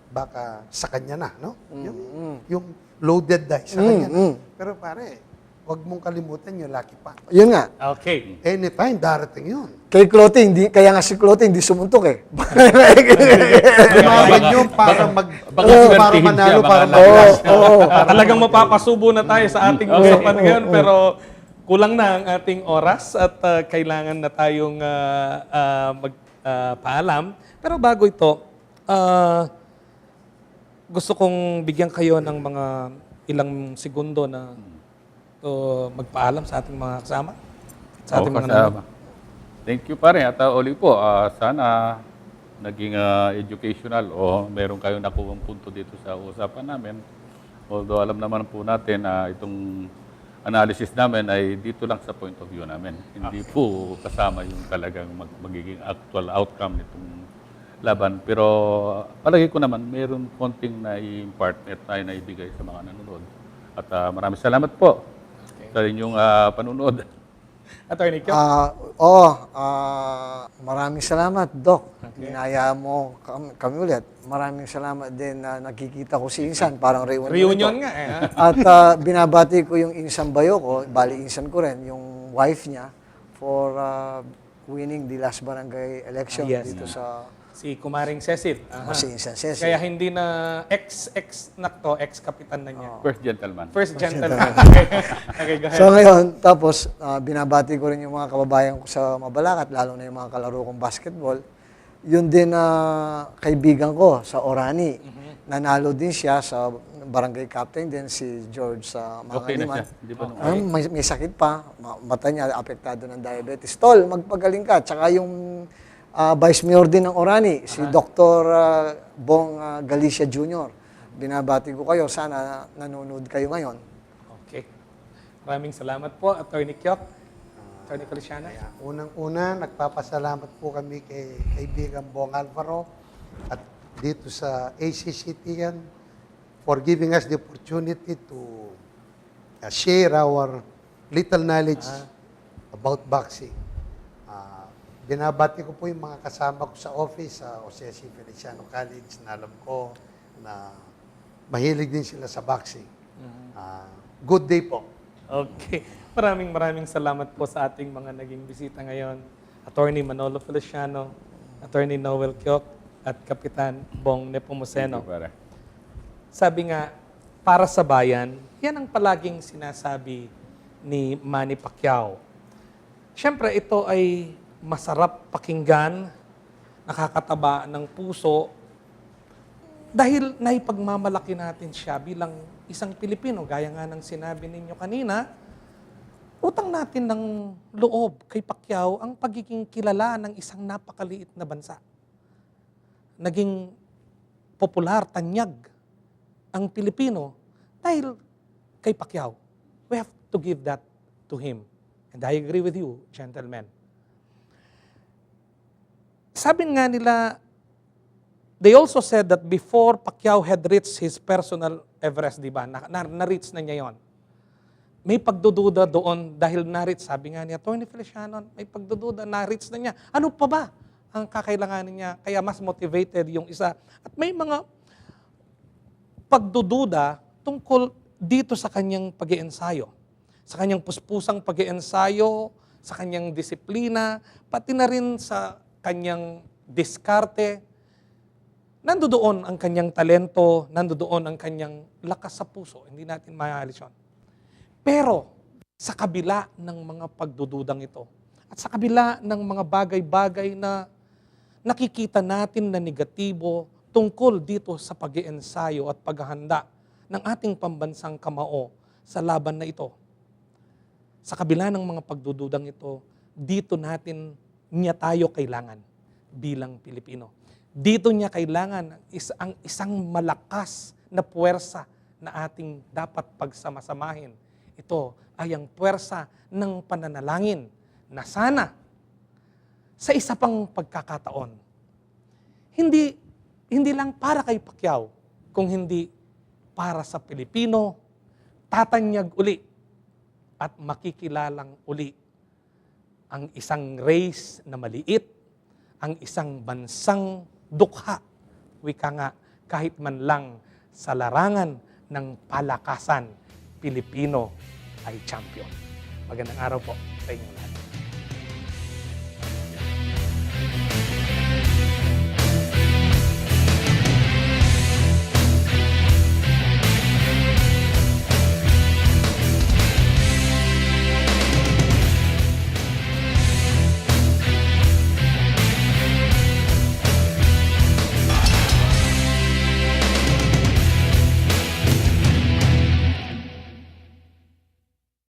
baka sa kanya na, no? Yung loaded dice sa kanya na. Pero pare, huwag mong kalimutan yung lucky punch. Yun nga. Okay. Anytime, darating yun. Kay Clothing, kaya nga si Clothing, di sumuntok eh. Lumaban yun para baka para swertihin manalo, siya, para baka mag-last. Talagang mapapasubo na tayo sa ating usapan ngayon, pero kulang na ang ating oras at kailangan na tayong magpaalam. Pero bago ito, gusto kong bigyan kayo ng mga ilang segundo na magpaalam sa ating mga kasama. Sa ating mga kasama. Thank you pare. At uli po, sana naging educational o meron kayong nakuha punto dito sa usapan namin. Although alam naman po natin na itong analysis namin ay dito lang sa point of view namin. Hindi po kasama yung talagang magiging actual outcome nitong laban. Pero palagi ko naman, meron konting na-impart at na-ibigay sa mga nanonood. At maraming salamat po sa inyong panunood. Attorney Kyo. Maraming salamat, Doc. Ginaya mo kami ulit. Maraming salamat din na nakikita ko si Insan. Parang reunion. Reunion nga eh. At binabati ko yung Insan Bayo ko, bali Insan ko rin, yung wife niya, for winning the last barangay election dito sa Si Kumaring Cecil. si Insan Cecil. Kaya hindi na ex-kapitan na niya. First gentleman. First gentleman. Okay, go ahead. So ngayon, tapos binabati ko rin yung mga kababayan ko sa Mabalacat, lalo na yung mga kalaro kong basketball. Yun din kaibigan ko sa Orani. Nanalo din siya sa barangay captain din si George sa Okay na Mangaliman. siya. Di ba nung May sakit pa, mata niya apektado ng diabetes. Tol, magpagaling ka. Tsaka yung Vice Mayor din ng Orani, si Dr. Bong Galicia Jr. Binabati ko kayo. Sana nanonood kayo ngayon. Okay. Maraming salamat po, Attorney Kyok. Attorney Feliciana. Unang-una, nagpapasalamat po kami kay kaibigan Bong Alvaro at dito sa ACCTN for giving us the opportunity to share our little knowledge about boxing. Binabati ko po yung mga kasama ko sa office sa Jose C. Feliciano College na alam ko na mahilig din sila sa boxing. Good day po. Okay. Maraming salamat po sa ating mga naging bisita ngayon. Attorney Manolo Feliciano, Attorney Noel Kyok, at Kapitan Bong Nepomuceno. pare? Sabi nga, para sa bayan, yan ang palaging sinasabi ni Manny Pacquiao. Siyempre, ito ay masarap pakinggan, nakakataba ng puso, dahil naipagmamalaki natin siya bilang isang Pilipino, gaya nga ng sinabi ninyo kanina, utang natin ng loob kay Pacquiao ang pagiging kilala ng isang napakaliit na bansa. Naging popular, tanyag ang Pilipino dahil kay Pacquiao. We have to give that to him. And I agree with you, gentlemen. Sabi nga nila, they also said that before Pacquiao had reached his personal Everest, di ba? Na-reach na niya yon. May pagdududa doon dahil na-reach, sabi nga ni Atty. Feliciano, may pagdududa, na-reach na niya. Ano pa ba ang kakailanganin niya? Kaya mas motivated yung isa. At may mga pagdududa tungkol dito sa kanyang pag-iensayo. Sa kanyang puspusang pag-iensayo, sa kanyang disiplina, pati na rin sa kanyang diskarte. Nandoon ang kanyang talento, nandoon ang kanyang lakas sa puso. Hindi natin maalis yun. Pero sa kabila ng mga pagdududang ito, at sa kabila ng mga bagay-bagay na nakikita natin na negatibo tungkol dito sa pag-iensayo at paghahanda ng ating pambansang kamao sa laban na ito, sa kabila ng mga pagdududang ito, dito natin niya tayo kailangan bilang Pilipino. Dito niya kailangan ang isang malakas na puwersa na ating dapat pagsamasamahin. Ito ay ang puwersa ng pananalangin na sana sa isa pang pagkakataon, hindi lang para kay Pacquiao, kung hindi para sa Pilipino, tatanyag uli at makikilalang uli ang isang race na maliit, ang isang bansang dukha, wika nga kahit man lang sa larangan ng palakasan, Pilipino ay champion. Magandang araw po sa inyong lahat.